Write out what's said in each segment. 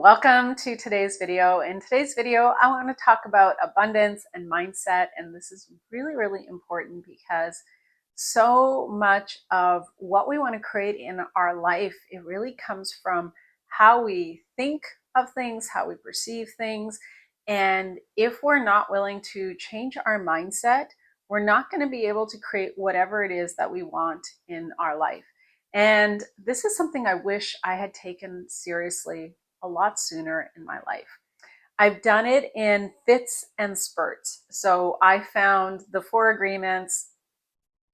Welcome to today's video. In today's video, I want to talk about abundance and mindset. And this is really, really important because so much of what we want to create in our life, it really comes from how we think of things, how we perceive things. And if we're not willing to change our mindset, we're not going to be able to create whatever it is that we want in our life. And this is something I wish I had taken seriously a lot sooner in my life. I've done it in fits and spurts. So I found the four agreements.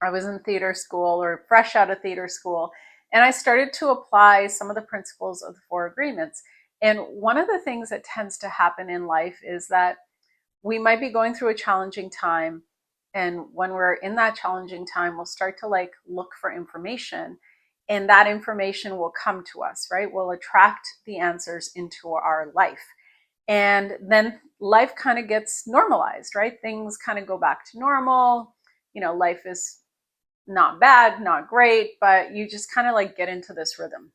I was in theater school or fresh out of theater school, and I started to apply some of the principles of the four agreements. And one of the things that tends to happen in life is that we might be going through a challenging time. And when we're in that challenging time, we'll start to look for information, and that information will come to us, right? We'll attract the answers into our life. And then life kind of gets normalized, right? Things kind of go back to normal. Life is not bad, not great, but you just kind of get into this rhythm.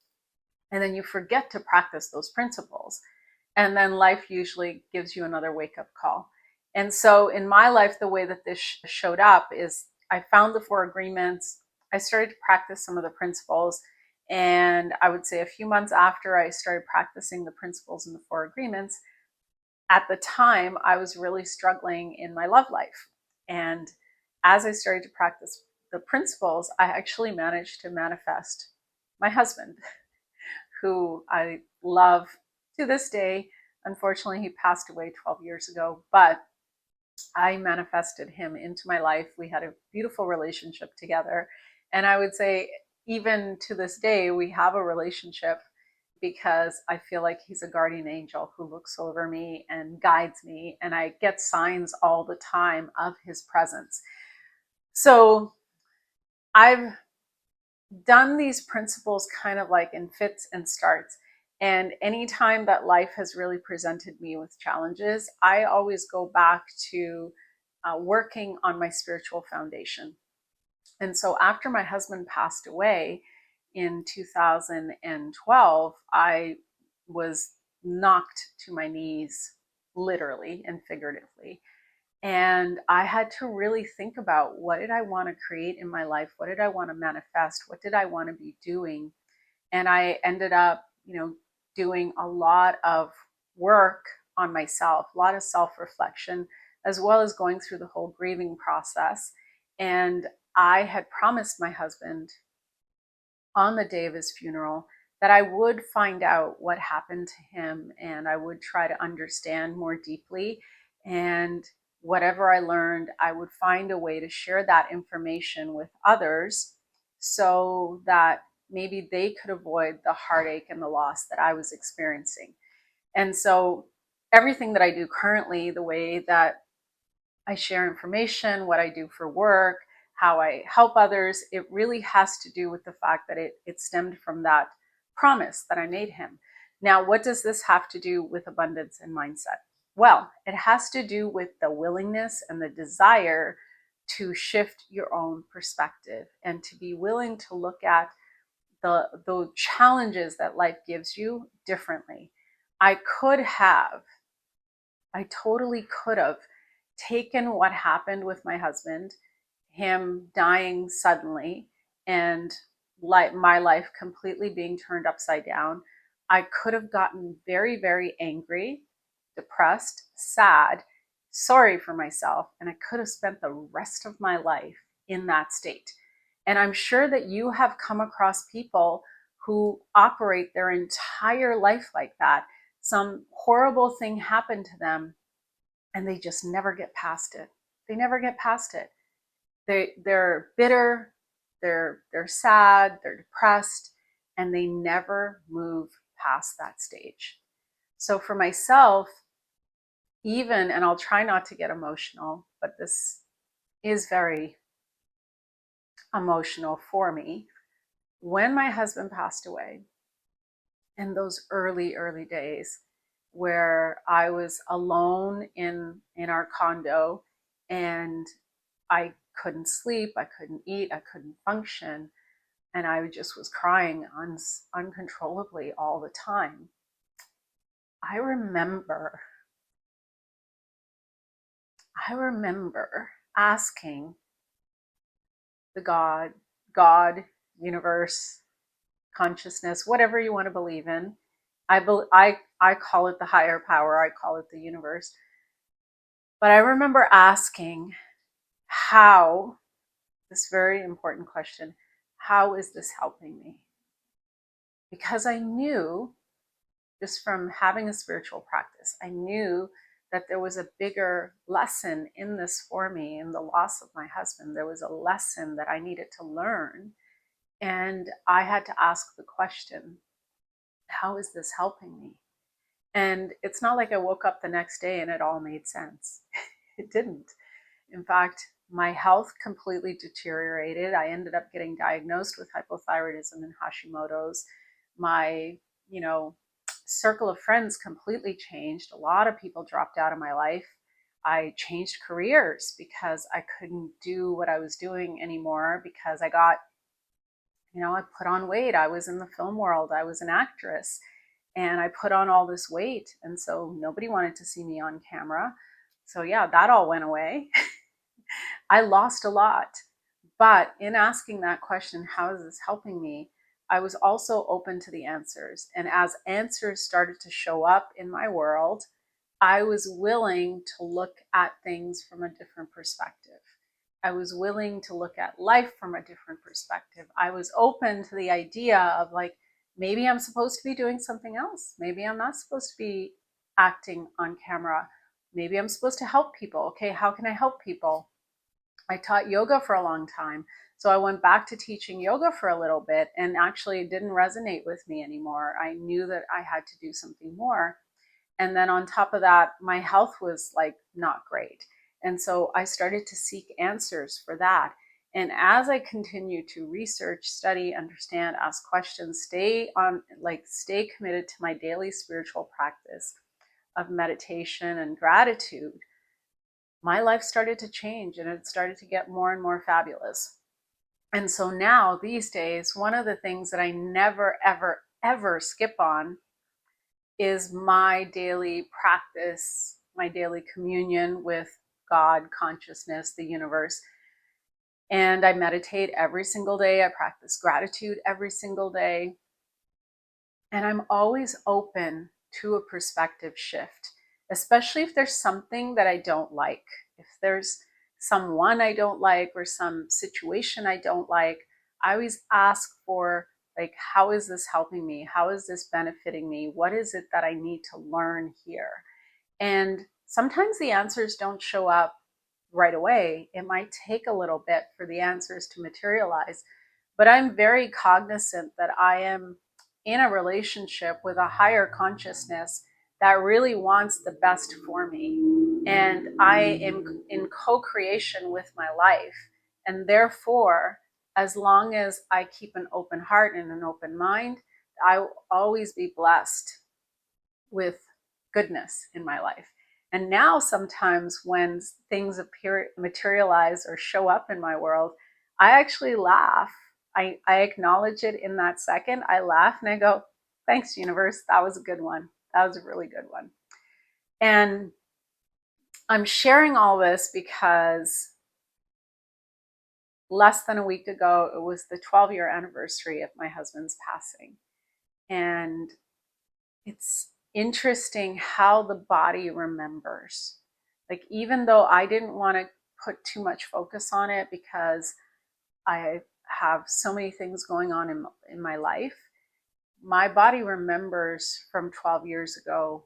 And then you forget to practice those principles. And then life usually gives you another wake up call. And so in my life, the way that this showed up is I found the four agreements. I started to practice some of the principles. And I would say a few months after I started practicing the principles in the four agreements, at the time, I was really struggling in my love life. And as I started to practice the principles, I actually managed to manifest my husband, who I love to this day. Unfortunately, he passed away 12 years ago, but I manifested him into my life. We had a beautiful relationship together. And I would say, even to this day, we have a relationship because I feel like he's a guardian angel who looks over me and guides me. And I get signs all the time of his presence. So I've done these principles kind of like in fits and starts. And anytime that life has really presented me with challenges, I always go back to working on my spiritual foundation. And so after my husband passed away in 2012, I was knocked to my knees, literally and figuratively. And I had to really think about, what did I want to create in my life? What did I want to manifest? What did I want to be doing? And I ended up, doing a lot of work on myself, a lot of self-reflection, as well as going through the whole grieving process. And I had promised my husband on the day of his funeral that I would find out what happened to him, and I would try to understand more deeply. And whatever I learned, I would find a way to share that information with others so that maybe they could avoid the heartache and the loss that I was experiencing. And so everything that I do currently, the way that I share information, what I do for work, how I help others, it really has to do with the fact that it stemmed from that promise that I made him. Now, what does this have to do with abundance and mindset? Well, it has to do with the willingness and the desire to shift your own perspective and to be willing to look at the challenges that life gives you differently. I could have, I totally could have taken what happened with my husband, him dying suddenly, and my life completely being turned upside down. I could have gotten very, very angry, depressed, sad, sorry for myself, and I could have spent the rest of my life in that state. And I'm sure that you have come across people who operate their entire life like that. Some horrible thing happened to them and they just never get past it. They never get past it. They're bitter, they're sad, they're depressed, and they never move past that stage. So for myself, even, and I'll try not to get emotional, but this is very emotional for me. When my husband passed away, in those early days where I was alone in our condo, and I couldn't sleep, I couldn't eat, I couldn't function, and I just was crying uncontrollably all the time. I remember, I remember asking the God, universe, consciousness, whatever you want to believe in. I call it the higher power. I call it the universe. But I remember asking how, this very important question, how is this helping me? Because I knew, just from having a spiritual practice, I knew that there was a bigger lesson in this for me. In the loss of my husband, there was a lesson that I needed to learn. And I had to ask the question, how is this helping me? And it's not like I woke up the next day and it all made sense. It didn't. In fact, my health completely deteriorated. I ended up getting diagnosed with hypothyroidism and Hashimoto's. My, you know, circle of friends completely changed. A lot of people dropped out of my life. I changed careers because I couldn't do what I was doing anymore because I got, I put on weight. I was in the film world. I was an actress and I put on all this weight. And so nobody wanted to see me on camera. So yeah, that all went away. I lost a lot. But in asking that question, how is this helping me? I was also open to the answers. And as answers started to show up in my world, I was willing to look at things from a different perspective. I was willing to look at life from a different perspective. I was open to the idea of like, maybe I'm supposed to be doing something else. Maybe I'm not supposed to be acting on camera. Maybe I'm supposed to help people. Okay, how can I help people? I taught yoga for a long time. So I went back to teaching yoga for a little bit and actually it didn't resonate with me anymore. I knew that I had to do something more. And then on top of that, my health was like not great. And so I started to seek answers for that. And as I continued to research, study, understand, ask questions, stay committed to my daily spiritual practice of meditation and gratitude, my life started to change and it started to get more and more fabulous. And so now, these days, one of the things that I never, ever, ever skip on is my daily practice, my daily communion with God, consciousness, the universe. And I meditate every single day. I practice gratitude every single day. And I'm always open to a perspective shift, especially if there's something that I don't like. If there's someone I don't like or some situation I don't like, I always ask for, like, how is this helping me? How is this benefiting me? What is it that I need to learn here? And sometimes the answers don't show up right away. It might take a little bit for the answers to materialize. But I'm very cognizant that I am in a relationship with a higher consciousness that really wants the best for me. And I am in co creation with my life. And therefore, as long as I keep an open heart and an open mind, I will always be blessed with goodness in my life. And now sometimes when things appear, materialize or show up in my world, I actually laugh. I acknowledge it in that second. I laugh and I go, thanks, universe. That was a good one. That was a really good one. And I'm sharing all this because less than a week ago, it was the 12-year anniversary of my husband's passing. And it's interesting how the body remembers. Like, even though I didn't want to put too much focus on it because I have so many things going on in my life, my body remembers from 12 years ago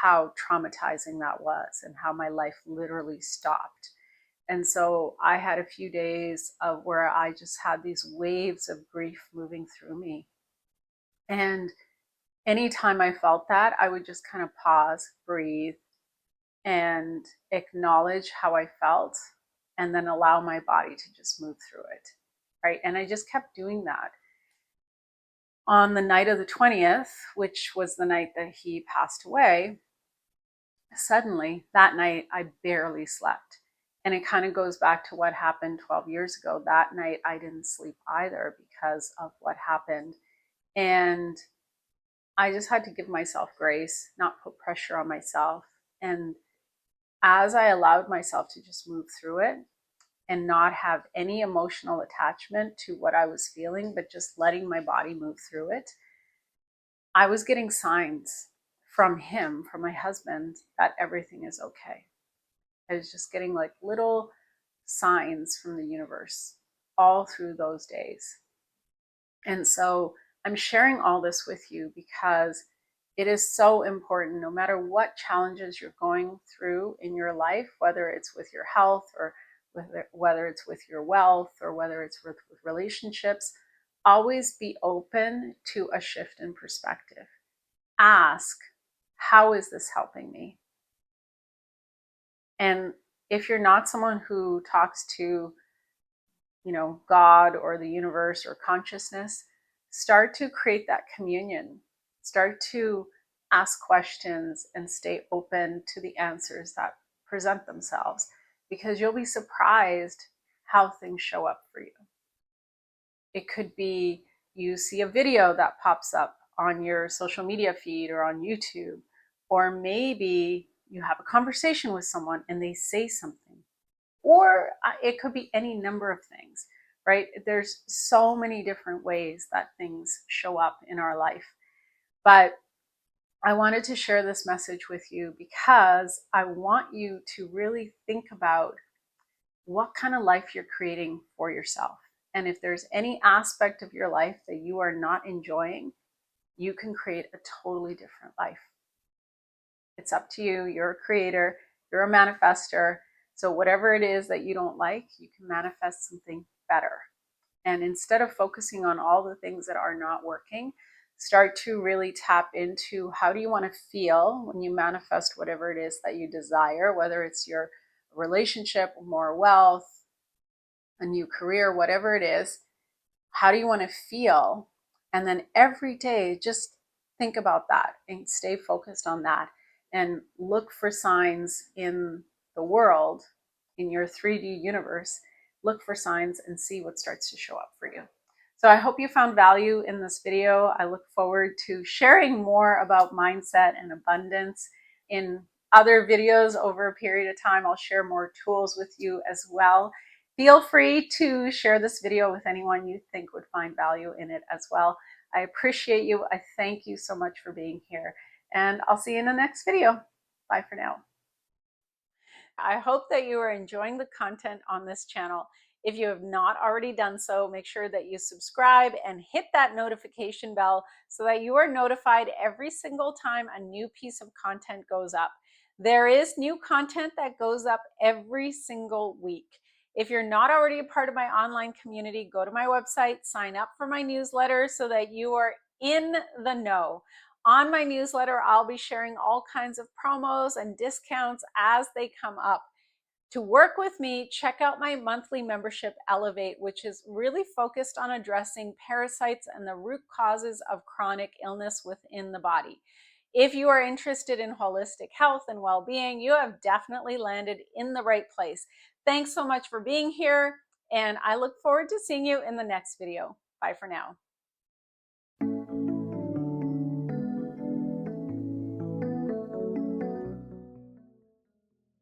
how traumatizing that was and how my life literally stopped. And so I had a few days of where I just had these waves of grief moving through me. And anytime I felt that, I would just kind of pause, breathe, and acknowledge how I felt, and then allow my body to just move through it. Right. And I just kept doing that. On the night of the 20th, which was the night that he passed away, suddenly that night I barely slept. And it kind of goes back to what happened 12 years ago. That night I didn't sleep either because of what happened. And I just had to give myself grace, not put pressure on myself. And as I allowed myself to just move through it and not have any emotional attachment to what I was feeling, but just letting my body move through it, I was getting signs from him, from my husband, that everything is okay. I was just getting like little signs from the universe all through those days. And so I'm sharing all this with you because it is so important, no matter what challenges you're going through in your life, whether it's with your health or whether it's with your wealth or whether it's with relationships, always be open to a shift in perspective. Ask, how is this helping me? And if you're not someone who talks to, God or the universe or consciousness, start to create that communion. Start to ask questions and stay open to the answers that present themselves, because you'll be surprised how things show up for you. It could be you see a video that pops up on your social media feed or on YouTube, or maybe you have a conversation with someone and they say something, or it could be any number of things, right? There's so many different ways that things show up in our life. But I wanted to share this message with you because I want you to really think about what kind of life you're creating for yourself. And if there's any aspect of your life that you are not enjoying, you can create a totally different life. It's up to you. You're a creator, you're a manifester. So whatever it is that you don't like, you can manifest something better. And instead of focusing on all the things that are not working, start to really tap into how do you want to feel when you manifest whatever it is that you desire, whether it's your relationship, more wealth, a new career, whatever it is. How do you want to feel? And then every day, just think about that and stay focused on that and look for signs in the world, in your 3D universe. Look for signs and see what starts to show up for you. So I hope you found value in this video. I look forward to sharing more about mindset and abundance in other videos over a period of time. I'll share more tools with you as well. Feel free to share this video with anyone you think would find value in it as well. I appreciate you. I thank you so much for being here, and I'll see you in the next video. Bye for now. I hope that you are enjoying the content on this channel. If you have not already done so, make sure that you subscribe and hit that notification bell so that you are notified every single time a new piece of content goes up. There is new content that goes up every single week. If you're not already a part of my online community, go to my website, sign up for my newsletter so that you are in the know. On my newsletter, I'll be sharing all kinds of promos and discounts as they come up. To work with me, check out my monthly membership, Elevate, which is really focused on addressing parasites and the root causes of chronic illness within the body. If you are interested in holistic health and well-being, you have definitely landed in the right place. Thanks so much for being here, and I look forward to seeing you in the next video. Bye for now.